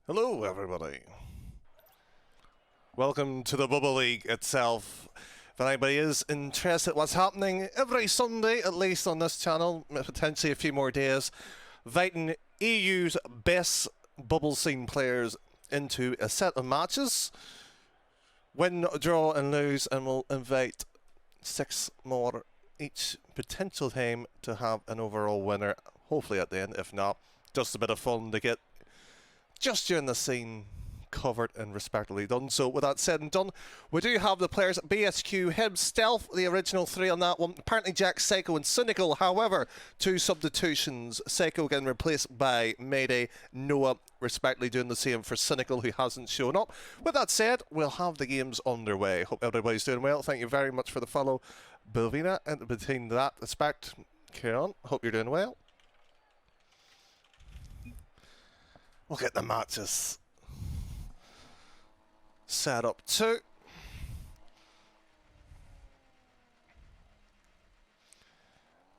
Hello everybody. Welcome to the Bubble League itself. If anybody is interested in what's happening every Sunday, at least on this channel, potentially a few more days, inviting EU's best bubble scene players into a set of matches. Win, draw and lose, and we'll invite 6 more each potential time to have an overall winner, hopefully at the end. If not, just a bit of fun to get just during the scene covered and respectively done. So with that said and done, we do have the players BSQ, Hib, Stealth, the original 3 on that one. Apparently Jack, Psycho and Cynical. However, 2 substitutions. Psycho getting replaced by Mayday, Noah respectively doing the same for Cynical, who hasn't shown up. With that said, we'll have the games underway. Hope everybody's doing well. Thank you very much for the follow, Bilvina. And between that aspect, Kieran, hope you're doing well. We'll get the matches set up too.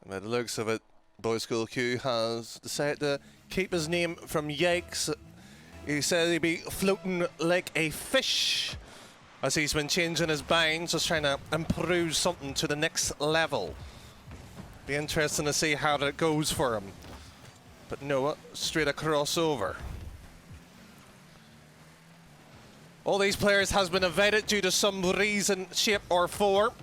And by the looks of it, Boy School Q has decided to keep his name from Yikes. He said he'd be floating like a fish as he's been changing his binds, just trying to improve something to the next level. Be interesting to see how that goes for him. But Noah, straight across over. All these players has been invited due to some reason, shape or form.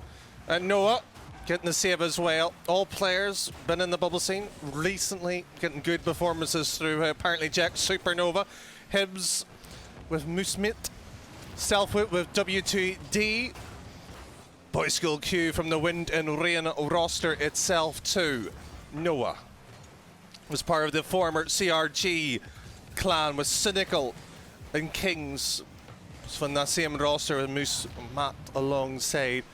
And Noah getting the save as well. All players been in the bubble scene recently, getting good performances through apparently Jack Supernova. Hibs with Moosemit. Stealthwit with W2D. Boy School Q from the Wind and Rain roster itself too. Noah was part of the former CRG clan with Cynical and Kings from that same roster with Moose Matt alongside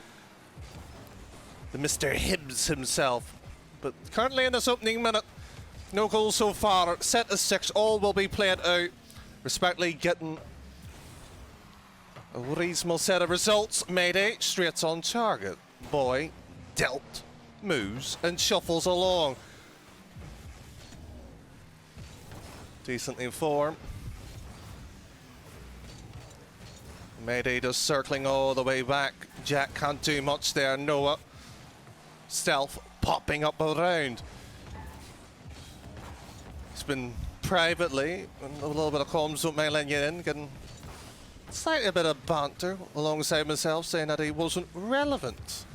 the Mr. Hibbs himself. But currently in this opening minute, no goals so far. Set of 6, all will be played out. Respectively getting a reasonable set of results. Mayday straight on target. Boy dealt, moves and shuffles along. Decently in form. Mayday just circling all the way back. Jack can't do much there. Noah. Stealth popping up around. It's been privately, a little bit of comms with me letting you in, getting slightly a bit of banter alongside myself, saying that he wasn't relevant.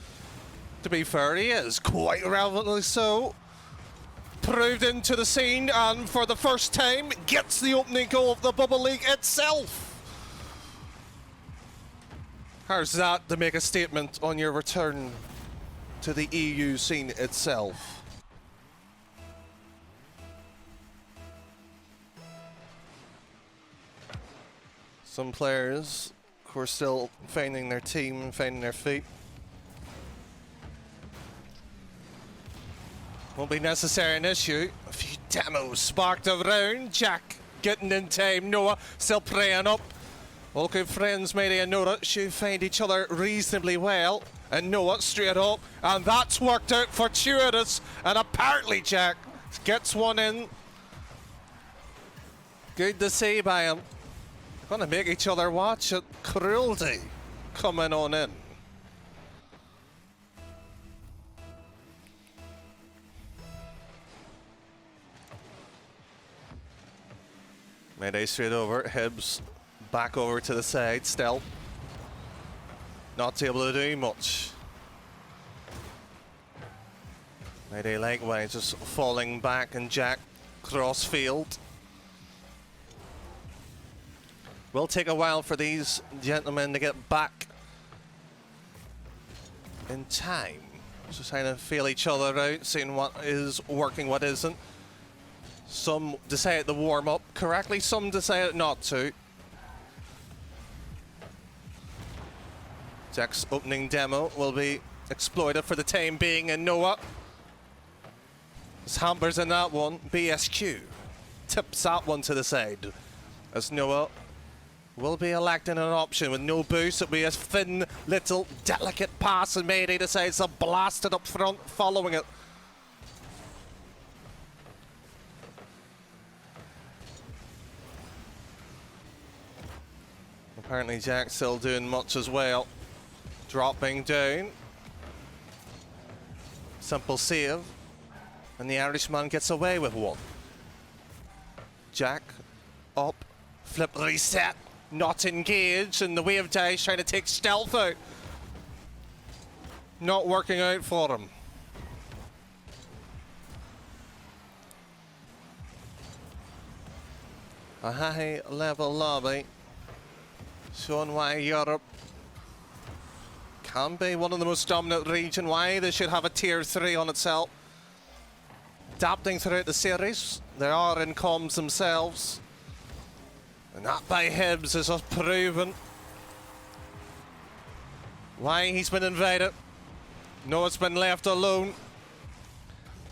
To be fair, he is quite relevantly so. Proved into the scene and for the first time gets the opening goal of the Bubble League itself. How's that to make a statement on your return to the EU scene itself? Some players who are still finding their team, finding their feet. Won't be necessary an issue. A few demos sparked around. Jack getting in time. Noah still praying up. All good friends, Mayday and Noah, should find each other reasonably well. And Noah straight up. And that's worked out fortuitous. And apparently Jack gets one in. Good to see by him. Gonna make each other watch it. Cruelty coming on in. Mayday straight over. Hibs back over to the side, still not able to do much. Mayday likewise just falling back, and Jack cross field. Will take a while for these gentlemen to get back in time. Just trying to feel each other out, seeing what is working, what isn't. Some decided to warm up correctly, some decided not to. Jack's opening demo will be exploited for the time being, and Noah is hampers in that one. BSQ tips that one to the side as Noah will be electing an option with no boost. It'll be a thin little delicate pass, and Mayday decides to blast it up front following it. Apparently Jack still doing much as well. Dropping down. Simple save. And the Irishman gets away with one. Jack up. Flip reset. Not engaged. And the wave dice trying to take stealth out. Not working out for him. A high level lobby. Showing why Europe can be one of the most dominant region, why they should have a tier 3 on itself. Adapting throughout the series, they are in comms themselves. And that by Hibbs is just proven why he's been invited. No, it's been left alone.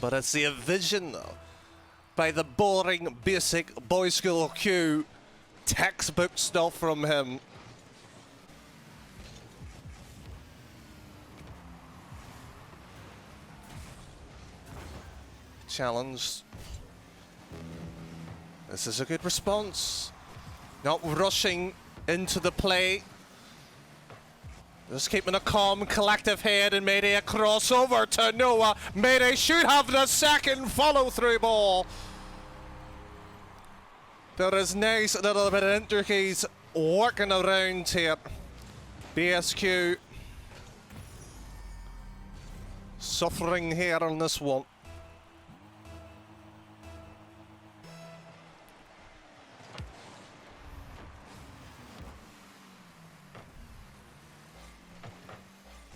But it's the vision though, by the boring, basic boys school Q, textbook stuff from him. Challenge. This is a good response. Not rushing into the play. Just keeping a calm, collective head, and Mayday a crossover to Noah. Mayday should have the second follow-through ball. There is nice little bit of intricacies working around here. BSQ suffering here on this one.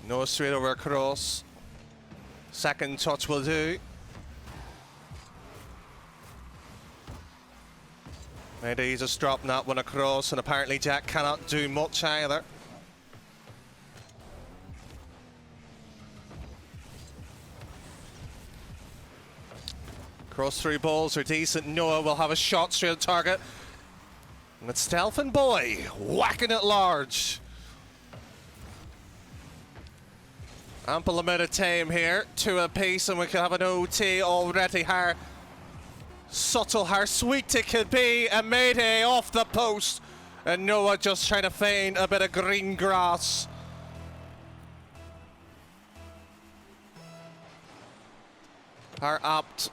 No straight over across. Second touch will do. Maybe he's just dropping that one across, and apparently Jack cannot do much either. Cross through balls are decent. Noah will have a shot straight at target. And it's Stealth and Boy whacking it large. Ample amount of time here, 2 apiece, and we could have an OT already. How subtle, how sweet it could be. A Mayday off the post, and Noah just trying to find a bit of green grass. How apt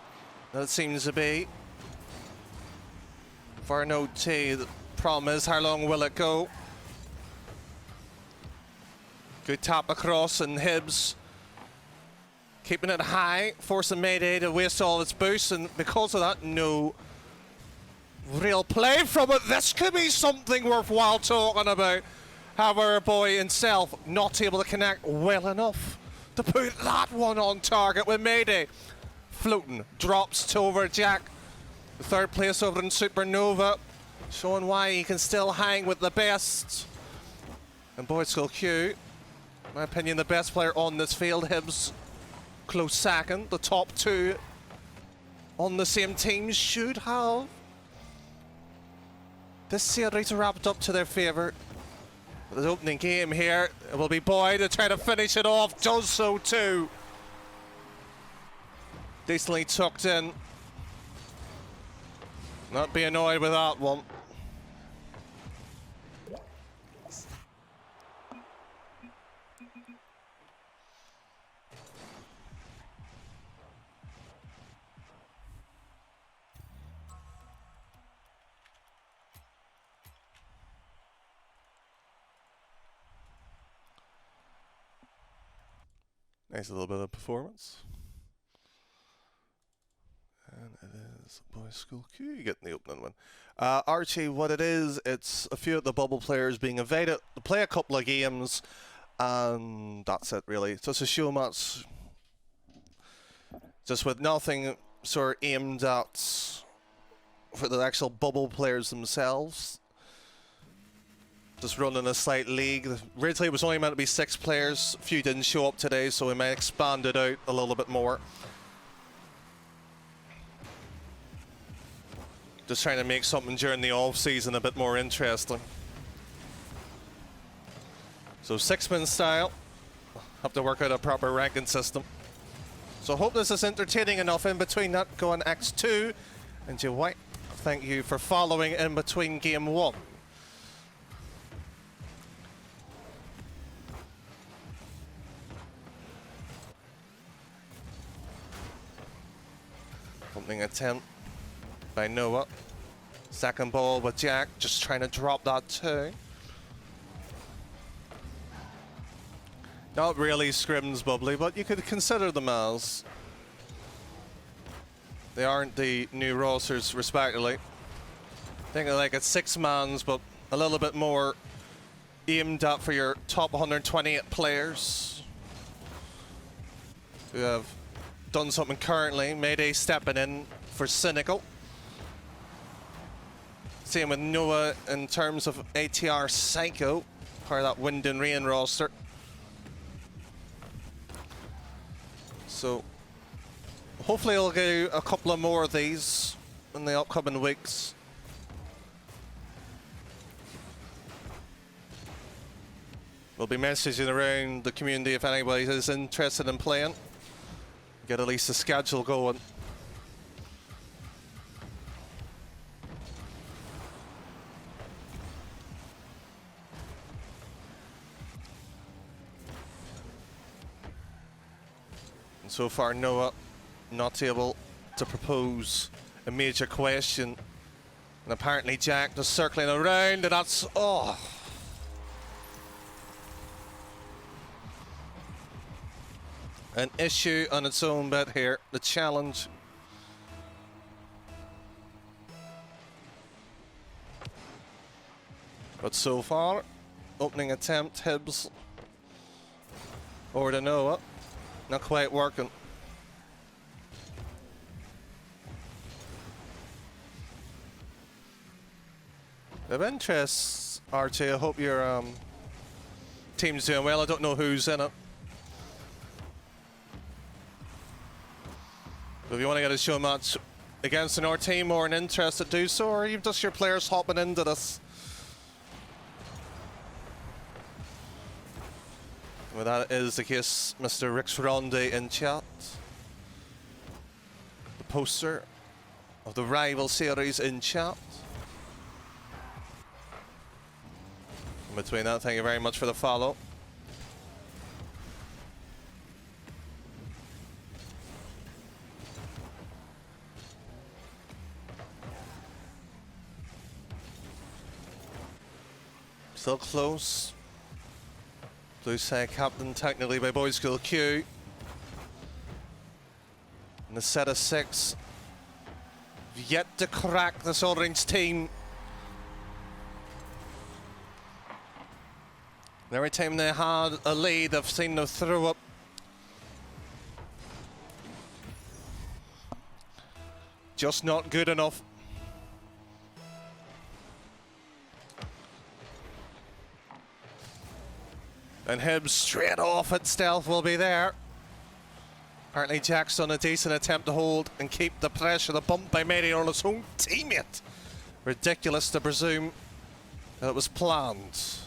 that seems to be for an OT. The problem is, how long will it go? Good tap across, and Hibbs keeping it high, forcing Mayday to waste all its boost, and because of that, no real play from it. This could be something worthwhile talking about. However, Boy himself not able to connect well enough to put that one on target with Mayday. Floating, drops to over Jack. The third place over in Supernova, showing why he can still hang with the best. And Boyd Skull Q, in my opinion, the best player on this field. Hibbs, close second. The top 2 on the same team should have this series wrapped up to their favour. The opening game here, it will be Boyd to try to finish it off. Does so too. Decently tucked in. Not be annoyed with that one. Nice little bit of performance. And it is Boys School Q getting the opening one. Archie, what it is, it's a few of the bubble players being invited to play a couple of games, and that's it really. So it's a show match, just with nothing sort of aimed at for the actual bubble players themselves. Just running a slight league. Originally it was only meant to be 6 players. A few didn't show up today, so we might expand it out a little bit more. Just trying to make something during the off-season a bit more interesting. So 6-man style. Have to work out a proper ranking system. So hope this is entertaining enough. In between that, go on X2. And Joe White, thank you for following in between game 1. Opening attempt by Noah. Second ball with Jack, just trying to drop that too. Not really scrims bubbly, but you could consider them as. They aren't the new rosters, respectively. I think they're like at 6 mans, but a little bit more aimed at for your top 128 players who have done something currently. Mayday stepping in for Cynical. Same with Noah in terms of ATR Psycho, part of that Wind and Rain roster. So hopefully I'll get a couple of more of these in the upcoming weeks. We'll be messaging around the community if anybody is interested in playing. Get at least a schedule going. And so far, Noah not able to propose a major question. And apparently Jack just circling around, and that's, oh. An issue on its own bit here, the challenge. But so far, opening attempt, Hibbs over to Noah, not quite working. Of interest, Archie, I hope your team's doing well. I don't know who's in it. If you want to get a show match against an our team or an interested, do so, or even just your players hopping into this. Well, that is the case, Mr. Rix Ronde in chat. The poster of the rival series in chat. In between that, thank you very much for the follow. Still close. Blue side captain technically by Boys School Q. In the set of 6. Yet to crack this orange team. And every time they had a lead, I've seen them throw up. Just not good enough. And Hibbs straight off at stealth will be there. Apparently Jack's done a decent attempt to hold and keep the pressure. The bump by Mary on his own teammate. Ridiculous to presume that it was planned.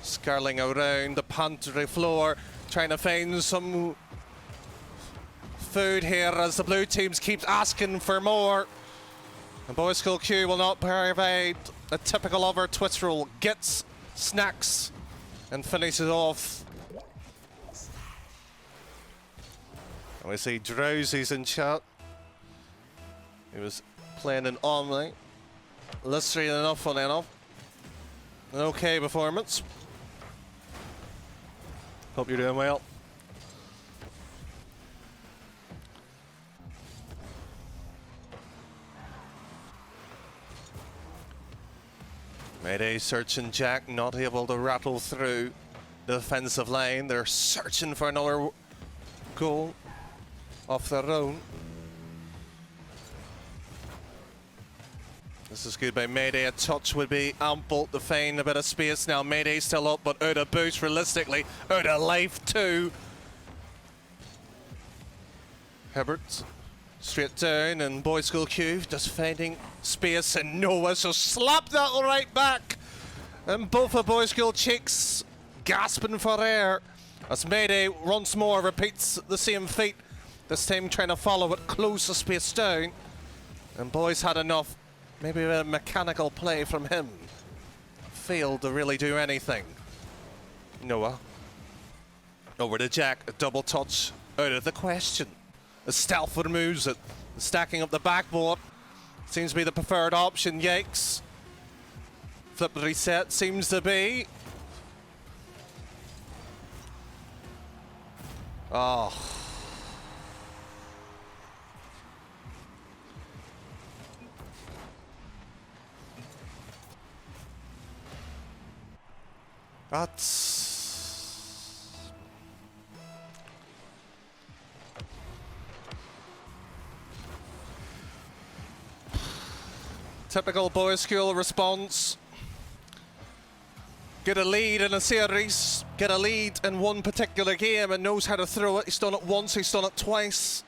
Skirling around the pantry floor, trying to find some food here as the blue teams keeps asking for more. And Boys School Q will not provide a typical other twist roll. Gets snacks and finishes off. And we see Drowsy's in chat. He was playing an Omni. Listerine enough on enough. An okay performance. Hope you're doing well. Mayday searching Jack, not able to rattle through the defensive line. They're searching for another goal off their own. This is good by Mayday. A touch would be ample to find a bit of space. Now Mayday still up, but out of boost realistically. Out of life too. Hibbert straight down, and Boys School Q just finding space, and Noah so slap that right back. And both of Boys School Chicks gasping for air as Mayday once more repeats the same feat. This time trying to follow it, close the space down. And Boys had enough. Maybe a mechanical play from him. Failed to really do anything. Noah. Over to Jack, a double touch out of the question. as Stealth removes it. Stacking up the backboard seems to be the preferred option. Yikes. Flip reset seems to be. Oh. That's... typical boys' school response. Get a lead in a series, get a lead in one particular game and knows how to throw it. He's done it once, he's done it twice.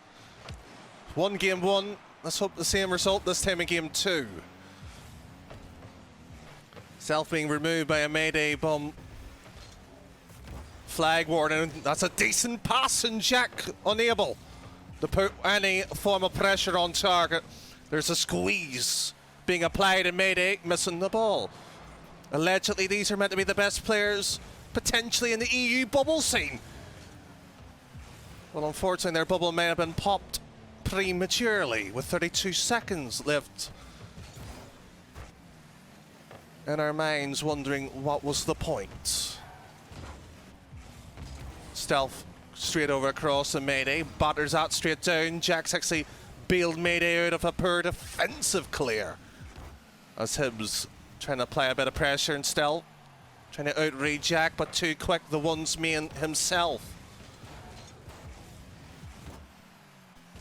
One game one, let's hope the same result this time in game two. Self being removed by a Mayday bomb. Flag warning, that's a decent pass, and Jack unable to put any form of pressure on target. There's a squeeze being applied in Mayday, missing the ball. Allegedly, these are meant to be the best players potentially in the EU bubble scene. Well, unfortunately, their bubble may have been popped prematurely with 32 seconds left in our minds, wondering what was the point. Stealth straight over across and Mayday batters that straight down. Jack's actually bailed Mayday out of a poor defensive clear as Hibbs trying to apply a bit of pressure and Stealth trying to outread Jack, but too quick, the one's man himself.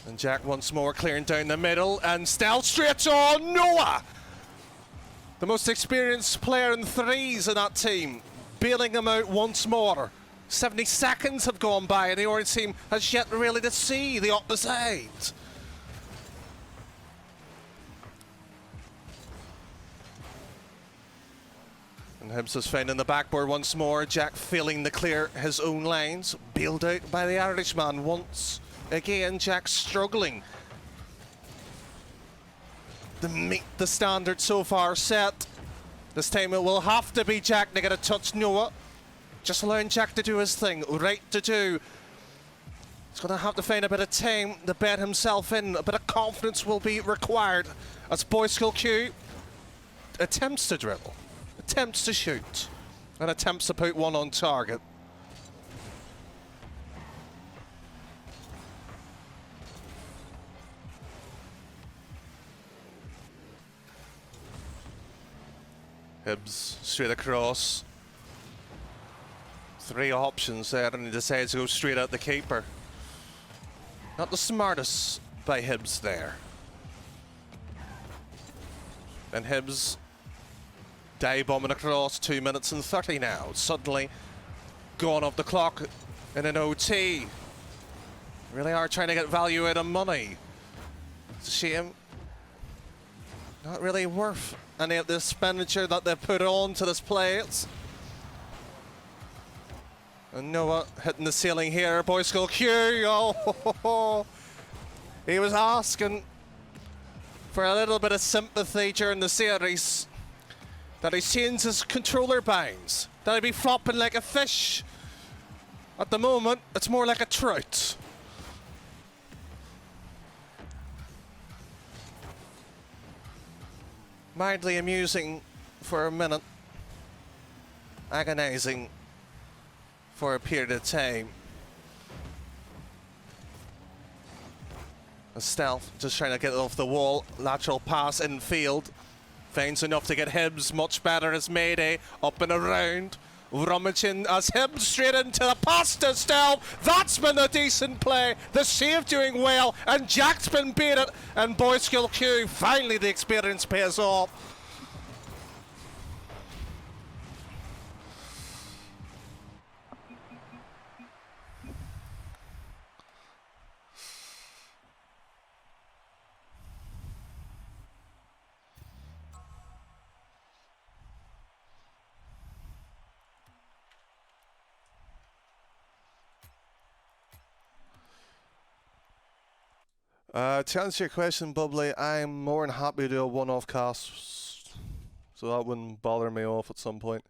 And Jack once more clearing down the middle, and Stealth straight on Noah! The most experienced player in threes in that team, bailing him out once more. 70 seconds have gone by and the Orange team has yet really to see the opposite. And Hibbs is found in the backboard once more. Jack failing to clear his own lines. Bailed out by the Irishman once again. Jack struggling to meet the standard so far set. This time it will have to be Jack to get a touch. Noah just allowing Jack to do his thing. Right to do. He's going to have to find a bit of time to bet himself in. A bit of confidence will be required as Boys School Q attempts to dribble, attempts to shoot, and attempts to put one on target. Hibbs straight across. Three options there, and he decides to go straight at the keeper. Not the smartest by Hibbs there. And Hibbs dive bombing across, 2 minutes and 30 now. Suddenly gone off the clock in an OT. Really are trying to get value out of money. It's a shame. Not really worth any of the expenditure that they've put on to this plate. And Noah hitting the ceiling here. Boys School Q. Oh, he was asking for a little bit of sympathy during the series. That he's changed his controller binds. That he'd be flopping like a fish. At the moment, it's more like a trout. Mildly amusing for a minute. Agonizing for a period of time. A Stealth just trying to get it off the wall. Lateral pass infield. Finds enough to get Hibbs. Much better as Mayday. Up and around. Rummaging as Hibbs straight into the pass to Stealth. That's been a decent play. The save doing well. And Jack's been baited. And Boys School Q. Finally the experience pays off. To answer your question, Bubbly, I'm more than happy to do a one-off cast, so that wouldn't bother me off at some point.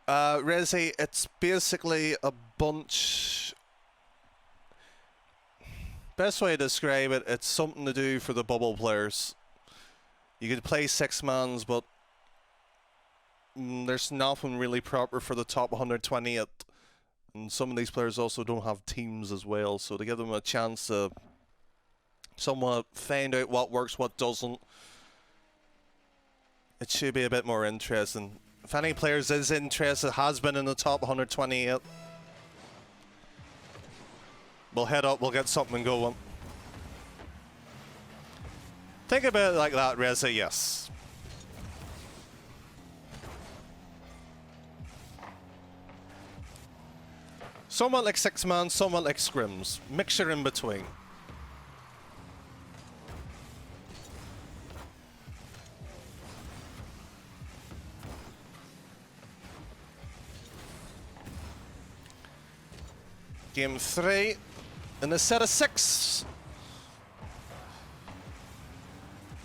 Resi, it's basically a bunch. Best way to describe it, it's something to do for the bubble players. You could play 6-mans, but there's nothing really proper for the top 120th. And some of these players also don't have teams as well, so to give them a chance to somewhat find out what works, what doesn't, it should be a bit more interesting. If any players is interested, has been in the top 128, we'll head up, we'll get something going. Think about it like that, Reza, yes. Somewhat like 6-man, somewhat like scrims. Mixture in between. Game 3 in a set of 6.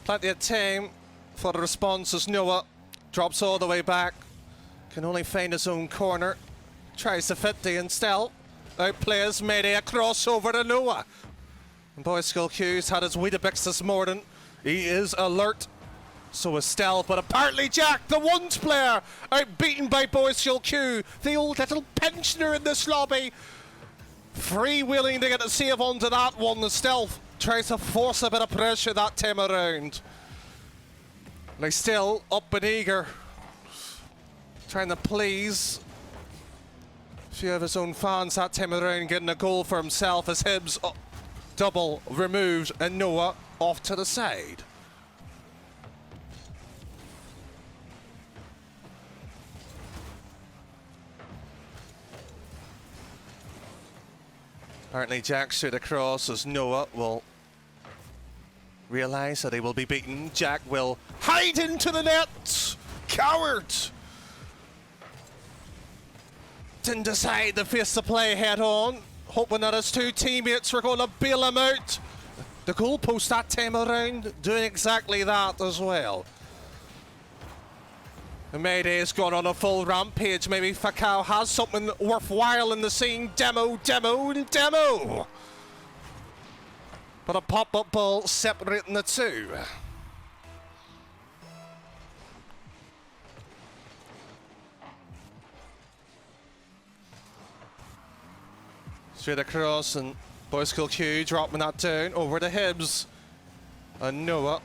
Plenty of time for the response as Noah drops all the way back. Can only find his own corner. Tries to fit the instill. Outplays Mayday a crossover to Noah. And Boy Skill Q's had his Weetabix this morning. He is alert. So is Stell, but apparently Jack, the ones player, outbeaten by Boy Skill Q. The old little pensioner in this lobby. Freewheeling to get a save onto that one. The Stealth tries to force a bit of pressure that time around. And he's still up and eager. Trying to please a few of his own fans that time around, getting a goal for himself as Hibbs double removed and Noah off to the side. Apparently Jack straight across as Noah will realise that he will be beaten. Jack will hide into the net. Coward! Didn't decide to face the play head on, hoping that his two teammates were going to bail him out. The goalpost that time around doing exactly that as well. And Mayday's gone on a full rampage. Maybe Fakao has something worthwhile in the scene. Demo. But a pop-up ball separating the two. Straight across and Boy Skill Q dropping that down over to Hibbs. And Noah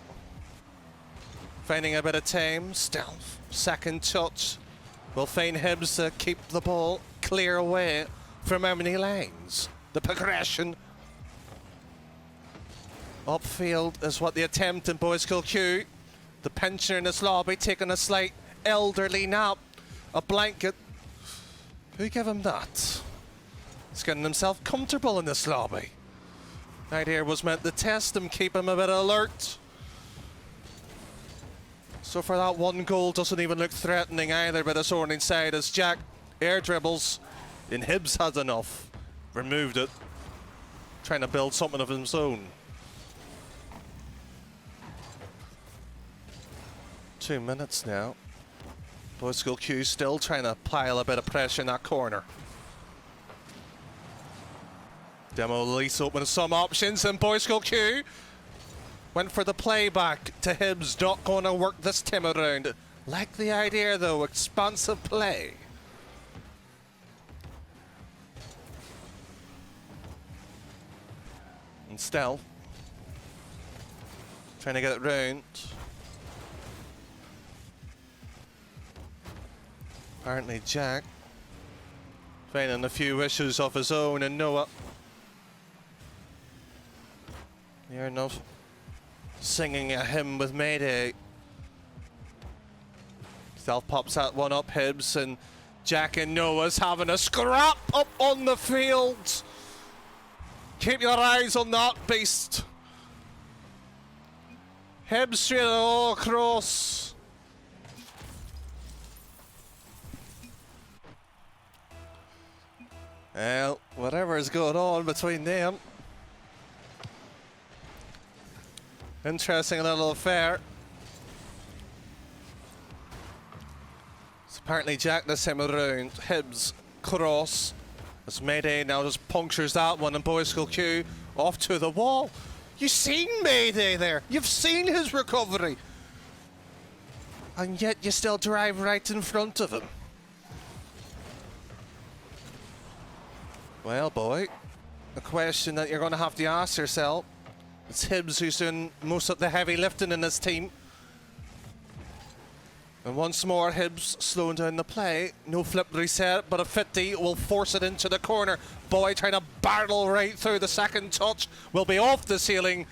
finding a bit of time. Stealth. Second touch will find Hibbs to keep the ball clear away from how many lanes. The progression upfield is what the attempt in Boy Skill Q. The pensioner in this lobby taking a slight elderly nap. A blanket. Who gave him that? He's getting himself comfortable in this lobby. The idea was meant to test him, keep him a bit alert. So for that one goal, doesn't even look threatening either by the Soaring side as Jack air dribbles. And Hibbs has enough. Removed it. Trying to build something of his own. 2 minutes now. Boy Skill Q still trying to pile a bit of pressure in that corner. Demo lease open some options and Boy Skill Q went for the playback to Hibbs. Not going to work this time around. Like the idea though, expansive play. And Stell trying to get it round. Apparently Jack finding a few issues of his own and Noah. Near enough. Singing a hymn with Mayday. Stealth pops that one up, Hibbs, and Jack and Noah's having a scrap up on the field. Keep your eyes on that beast. Hibbs straight all across. Well, whatever is going on between them. Interesting little affair. Apparently Jack this time around. Hibbs cross. As Mayday now just punctures that one, and Boys School Q off to the wall. You've seen Mayday there. You've seen his recovery. And yet you still drive right in front of him. Well, boy, the question that you're going to have to ask yourself, it's Hibbs who's doing most of the heavy lifting in this team. And once more, Hibbs slowing down the play. No flip reset, but a 50 will force it into the corner. Boy trying to barrel right through. The second touch will be off the ceiling.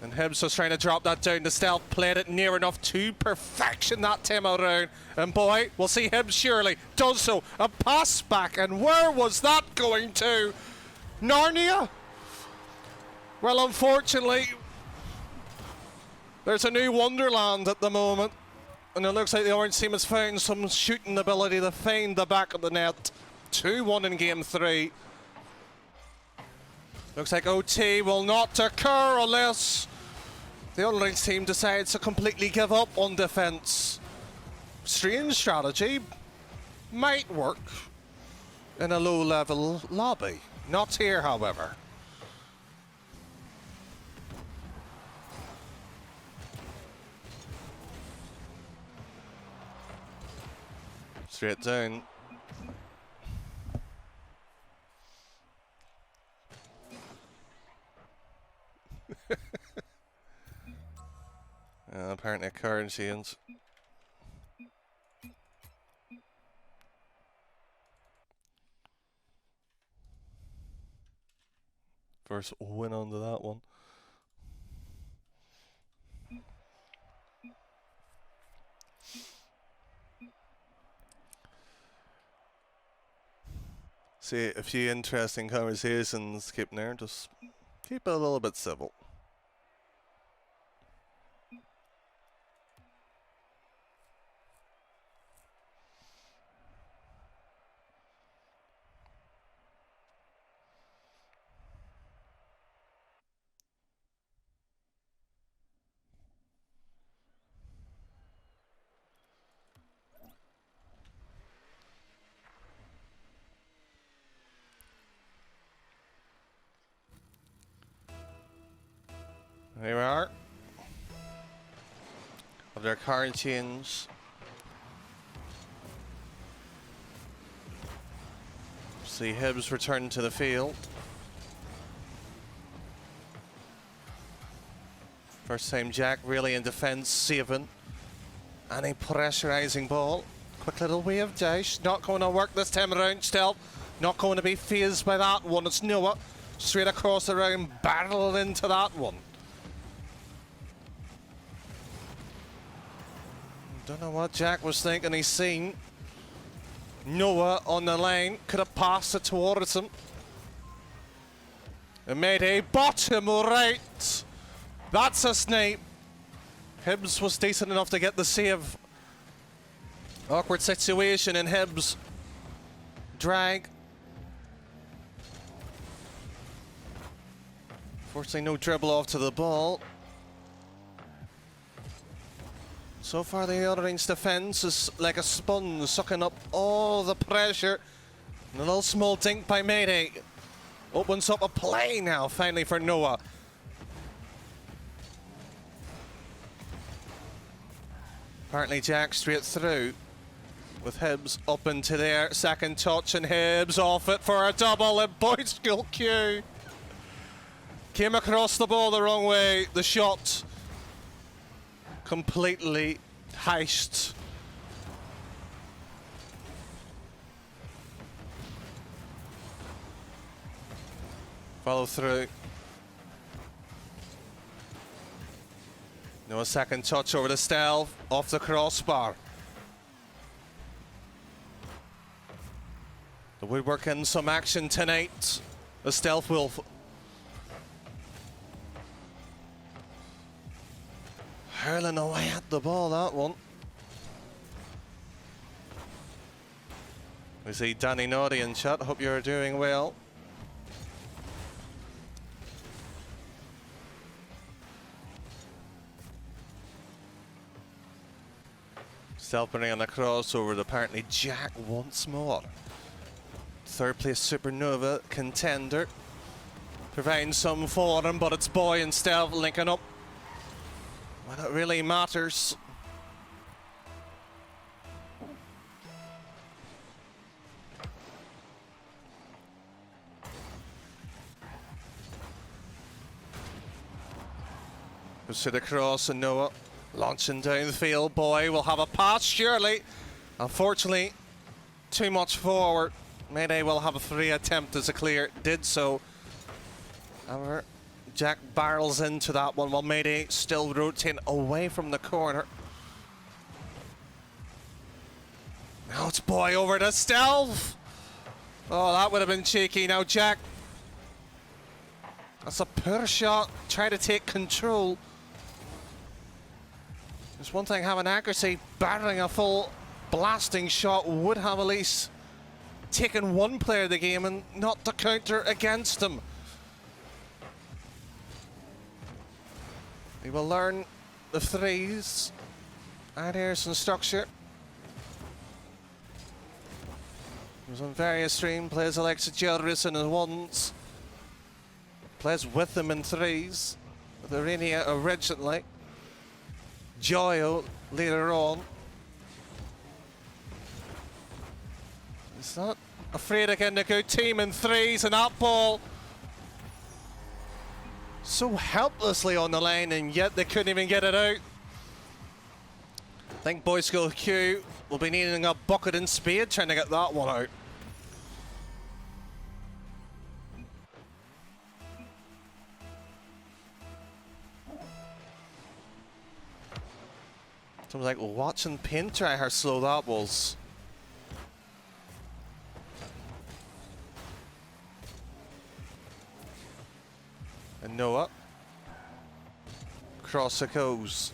And Hibbs was trying to drop that down to stealth. Played it near enough to perfection that time around. And boy, we'll see Hibbs surely. Does so. A pass back. And where was that going to? Narnia? Well, unfortunately, there's a new wonderland at the moment. And it looks like the Orange team has found some shooting ability to find the back of the net. 2-1 in game 3. Looks like OT will not occur unless the Orange team decides to completely give up on defence. Strange strategy. Might work in a low-level lobby. Not here, however. Straight down. Apparently currencies. First win onto that one. See a few interesting conversations keeping there. Just keep it a little bit civil. Here we are. Of their card change. See Hibbs return to the field. First time Jack really in defence, saving. Any pressurising ball. Quick little wave dash. Not going to work this time around still. Not going to be phased by that one. It's Noah. Straight across the round, barreled into that one. Don't know what Jack was thinking. He's seen Noah on the line. Could have passed it towards him. And made a bottom right. That's a snipe. Hibbs was decent enough to get the save. Awkward situation in Hibbs. Drag. Fortunately, no dribble off to the ball. So far, the Orange defence is like a sponge, sucking up all the pressure. And a little small dink by Mayday opens up a play now, finally, for Noah. Apparently, Jack straight through with Hibbs up into there. Second touch, and Hibbs off it for a double. And Boys School Q came across the ball the wrong way. The shot completely heist. Follow through. No, a second touch over the stealth, off the crossbar. The woodwork in some action tonight. The stealth will hurling away at the ball, that one. We see Danny Naughty in chat. Hope you're doing well. Still putting on a crossover to apparently Jack once more. Third place Supernova contender. Providing some for him, but it's Boy and Stealth linking up when it really matters. Goes to the cross and Noah launching down the field. Boy will have a pass, surely. Unfortunately, too much forward. Mayday will have a 3 attempt as a clear. Did so. However, Jack barrels into that one while Mayday still rotating away from the corner. Now it's Boy over to Stealth. Oh, that would have been cheeky. Now Jack. That's a poor shot. Try to take control. There's one thing having accuracy, battering a full blasting shot would have at least taken one player of the game and not the counter against him. He will learn the threes. And here's some structure. He was on various streams, plays Alexa Gilris in the ones. Plays with them in threes. With Arenia originally. Joyo later on. He's not afraid of getting a good team in threes, and that ball so helplessly on the line, and yet they couldn't even get it out. I think Boy School Q will be needing a bucket and spade trying to get that one out. I was like watching paint dry how slow that was. And Noah. Cross it goes.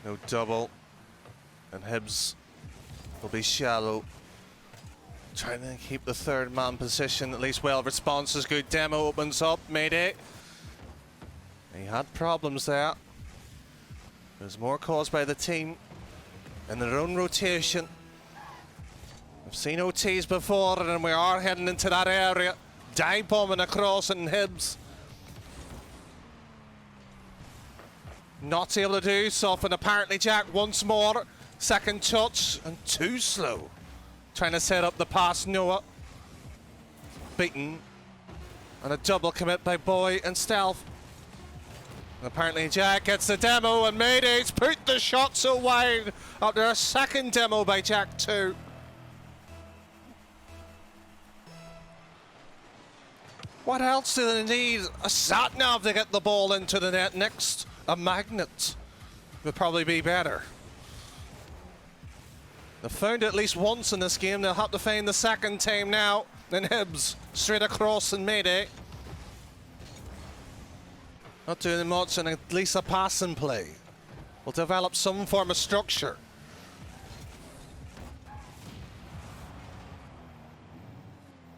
No double. And Hibs will be shallow. Trying to keep the third man position, at least well responses. Good demo opens up, Mayday. He had problems there. There's more caused by the team and their own rotation. We've seen OTs before and we are heading into that area. Dive bombing across in Hibs. Not able to do so, and apparently Jack once more. Second touch and too slow. Trying to set up the pass, Noah. Beaten. And a double commit by Boy and Stealth. And apparently Jack gets the demo and Mayday's put the shot so wide after a second demo by Jack too. What else do they need? A sat-nav to get the ball into the net next. A magnet would probably be better. They've found it at least once in this game. They'll have to find the second time now. Then Hibs straight across and Mayday. Not doing much, and at least a passing play will develop some form of structure.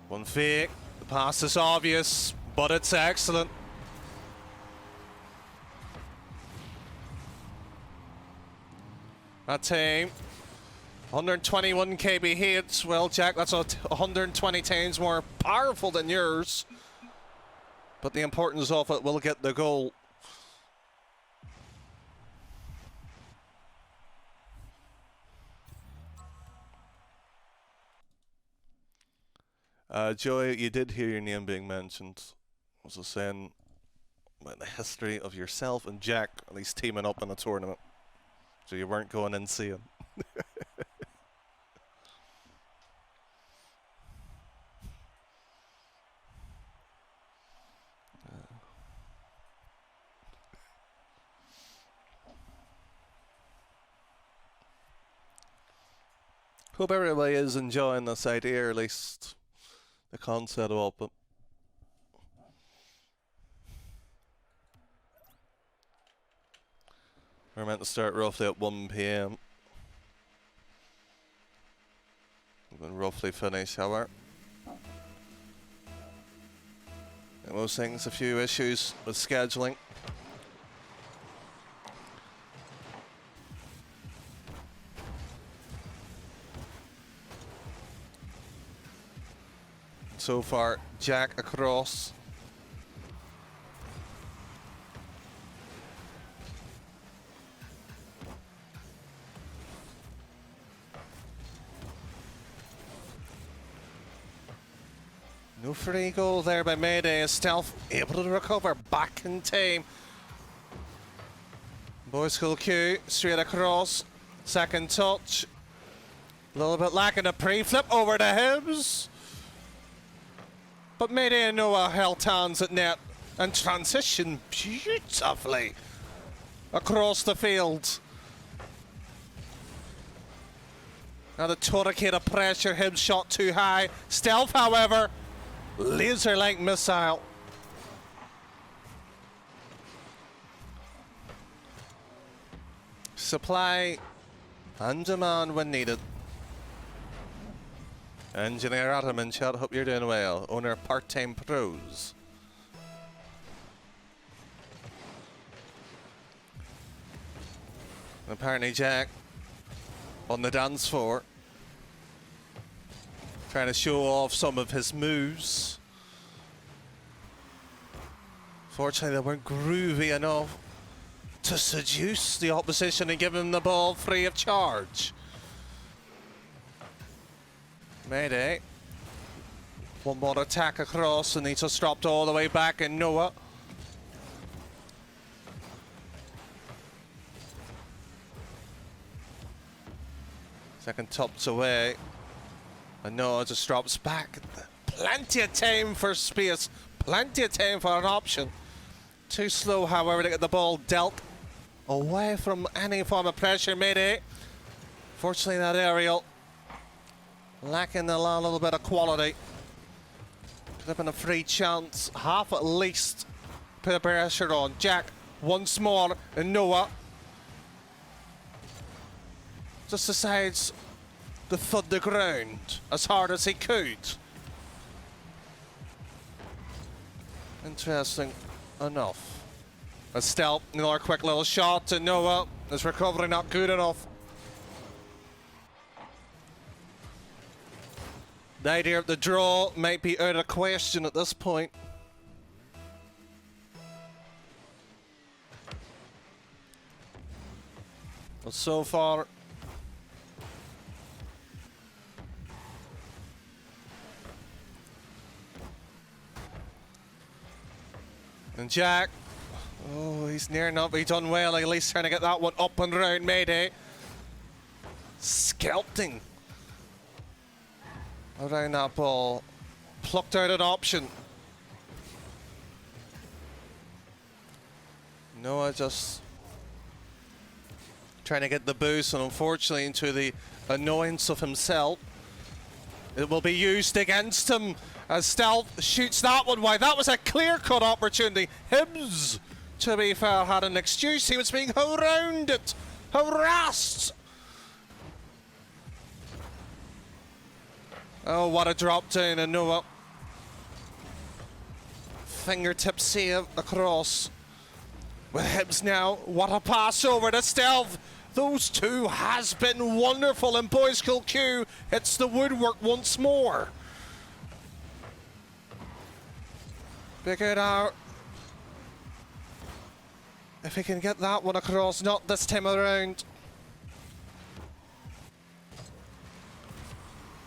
One fake. The pass is obvious, but it's excellent. That team. 121 KB hits. Well, Jack, that's 120 times more powerful than yours. But the importance of it will get the goal. Joey, you did hear your name being mentioned. I was just saying about the history of yourself and Jack at least teaming up in a tournament. So you weren't going insane. Hope everybody is enjoying this idea, or at least the concept of it. We're meant to start roughly at 1 PM. and roughly finish, however. And most things, a few issues with scheduling. So far, Jack across. No free goal there by Mayday. Stealth able to recover back in time. Boys School Q straight across. Second touch. A little bit lacking a pre-flip over to Hibbs. But Mayday and Noah held hands at net and transition beautifully across the field. Now the tourniquet of pressure, Hibbs shot too high. Stealth, however, laser-like missile. Supply and demand when needed. Engineer Adam in chat, hope you're doing well. Owner Part-Time Pros. Apparently Jack on the dance floor, trying to show off some of his moves. Fortunately, they weren't groovy enough to seduce the opposition and give him the ball free of charge. Mayday. One more attack across, and he's just dropped all the way back in Noah. Second tops away. And Noah just drops back. Plenty of time for space. Plenty of time for an option. Too slow, however, to get the ball dealt away from any form of pressure. Mayday. Fortunately, that aerial lacking a little bit of quality. Could have been a free chance. Half at least. Put the pressure on. Jack once more. And Noah just decides to thud the ground as hard as he could. Interesting enough. A stealth, another quick little shot, and Noah is recovery not good enough. The idea of the draw might be out of question at this point. But so far, and Jack, oh, he's near enough. He's done well, at least trying to get that one up and round Mayday. Sculpting around that ball. Plucked out an option. Noah just trying to get the boost, and unfortunately into the annoyance of himself. It will be used against him as Stealth shoots that one wide. That was a clear-cut opportunity. Hibbs, to be fair, had an excuse. He was being hounded, harassed. Oh, what a drop down, and Noah. Fingertip save across. With Hibbs now, what a pass over to Stealth. Those two has been wonderful, and Boys School Q hits the woodwork once more. Big it out. If he can get that one across, not this time around.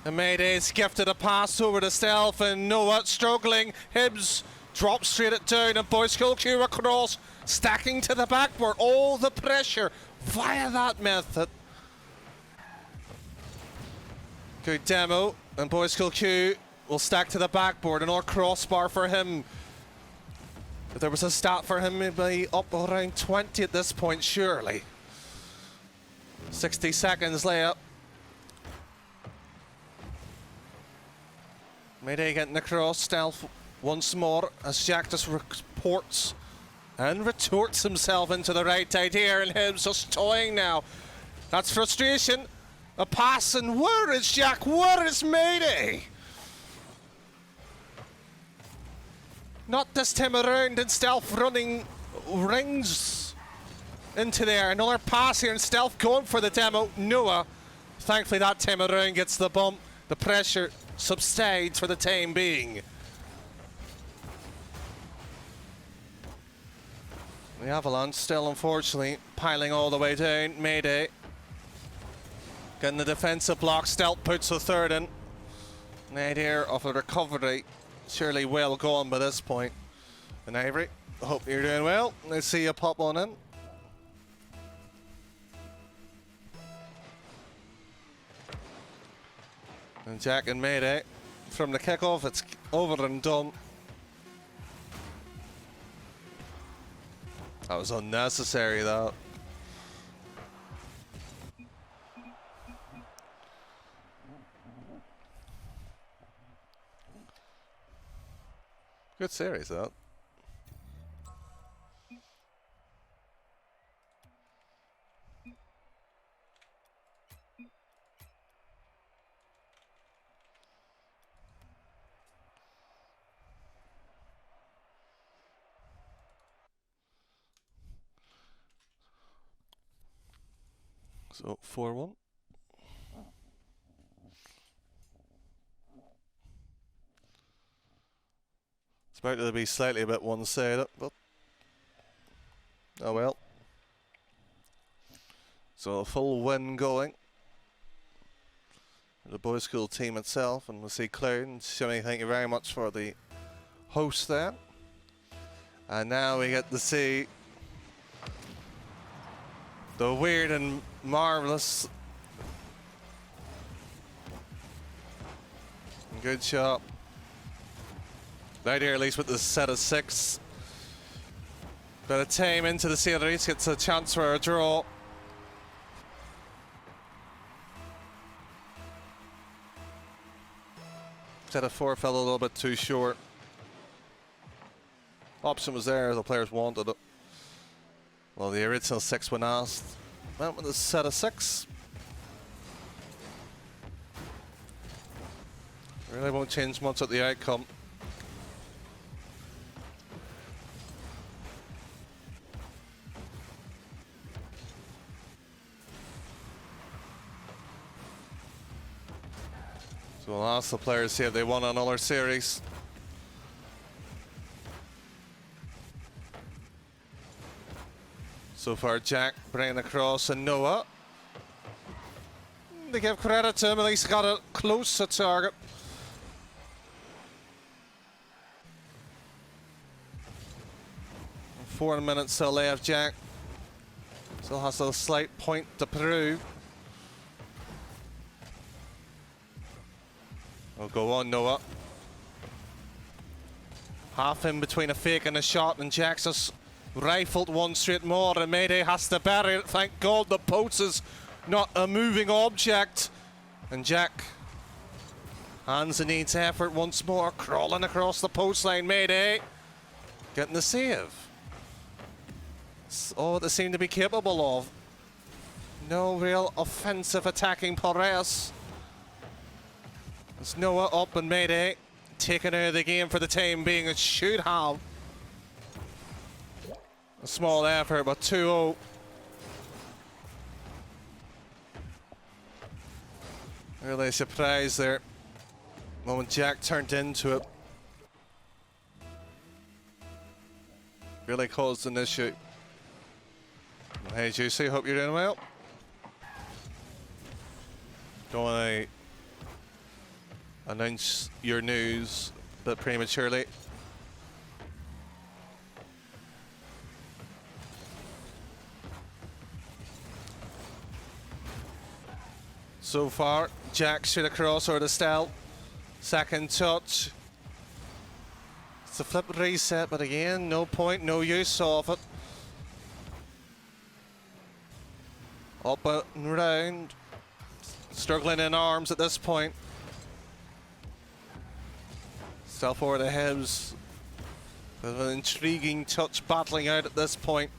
And Mayday's gifted a pass over to Stealth, and Noah struggling. Hibbs drops straight it down, and Boys School Q across, stacking to the backboard. All the pressure via that method. Good demo, and Boys School Q will stack to the backboard. Another crossbar for him. If there was a stat for him, he'd be up around 20 at this point, surely. 60 seconds layup. Mayday getting across, Stealth once more as Jack just reports and retorts himself into the right side here, and Hibbs just toying now. That's frustration. A pass, and where is Jack? Where is Mayday? Not this time around, and Stealth running rings into there. Another pass here, and Stealth going for the demo. Noah, thankfully that time around, gets the bump. The pressure subsides for the time being. The Avalanche still, unfortunately, piling all the way down. Mayday getting the defensive block. Stealth puts the third in. An idea of a recovery. Surely well gone by this point. And Ivory, hope you're doing well. Let's see you pop on in. And Jack and Mayday from the kickoff. It's over and done. That was unnecessary, though. Good series, though. So 4-1. It's about to be slightly a bit one-sided, but oh well. So a full win going. The boys' school team itself, and we'll see Cloud and Shimmy, thank you very much for the host there. And now we get to see the weird and marvelous. Good shot. Right here, at least with the set of 6. But a time into the series gets a chance for a draw. Set of 4 fell a little bit too short. Option was there, the players wanted it. Well, the original 6 when asked. Went with a set of 6. Really won't change much at the outcome. So we'll ask the players see if they want another series. So far, Jack bringing across, and Noah. They give credit to him, at least got it close to target. And 4 minutes still left. Jack still has a slight point to prove. Oh, go on, Noah. Half in between a fake and a shot, and Jack's just rifled one straight more, and Mayday has to bury it. Thank God the post is not a moving object. And Jack, hands and needs effort once more, crawling across the post line. Mayday getting the save. It's all what they seem to be capable of. No real offensive attacking prowess. It's Noah up, and Mayday taken out of the game for the time being. It should have a small effort, but 2-0. Really surprised there. Moment Jack turned into it. Really caused an issue. Hey Juicy, hope you're doing well. Don't want to announce your news a bit prematurely. So far, Jack should across or the Stel. Second touch. It's a flip reset, but again, no point, no use of it. Up and round. Struggling in arms at this point. Still for the Hibs. With an intriguing touch battling out at this point.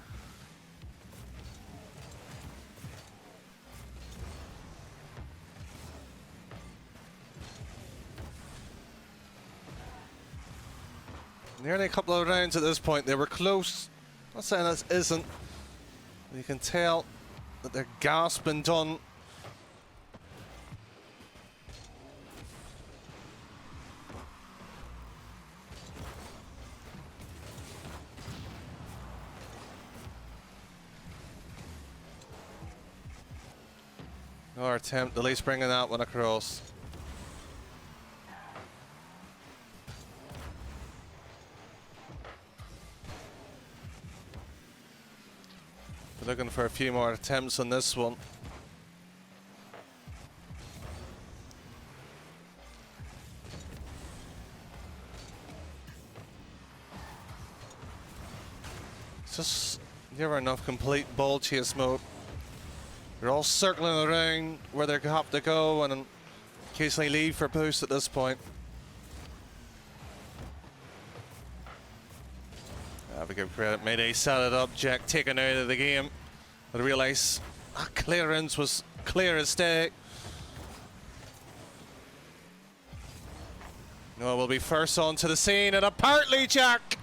Nearly a couple of rounds at this point. They were close. I'm not saying this isn't. You can tell that they're gasping done. Our attempt at least bringing that one across. We're looking for a few more attempts on this one. It's just never enough complete ball chase mode. They're all circling around where they have to go and occasionally leave for boost at this point. I have to give credit. Mayday set it up. Jack taken out of the game. I realise that clearance was clear as day. No, we'll be first onto the scene, and apparently Jack,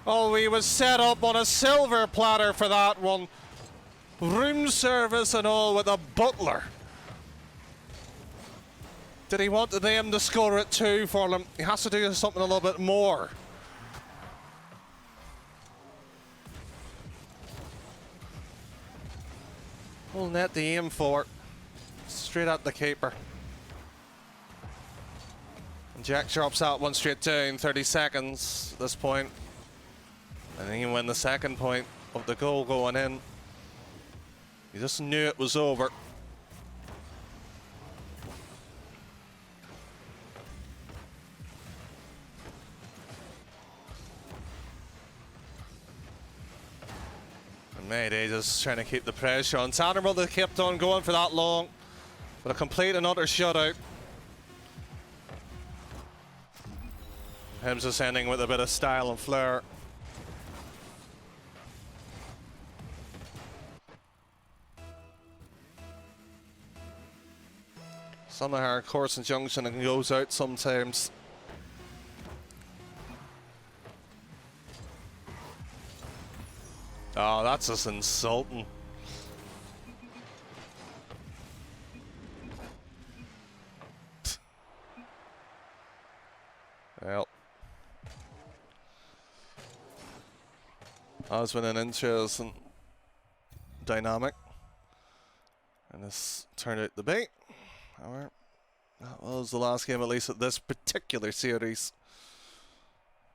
oh, he was set up on a silver platter for that one. Room service and all with a butler. Did he want them to score it too for him? He has to do something a little bit more. Full net to aim for. Straight at the keeper. And Jack drops that one straight down. 30 seconds at this point. And he win the second point of the goal going in. He just knew it was over. And Mayday just trying to keep the pressure on. It's admirable they kept on going for that long. But a complete and utter shutout. Him just ending with a bit of style and flair. Some of our course and junction and goes out sometimes. Oh, that's just insulting. Well, that's been an interesting dynamic. And this turned out to be. However, that was the last game, at least at this particular series.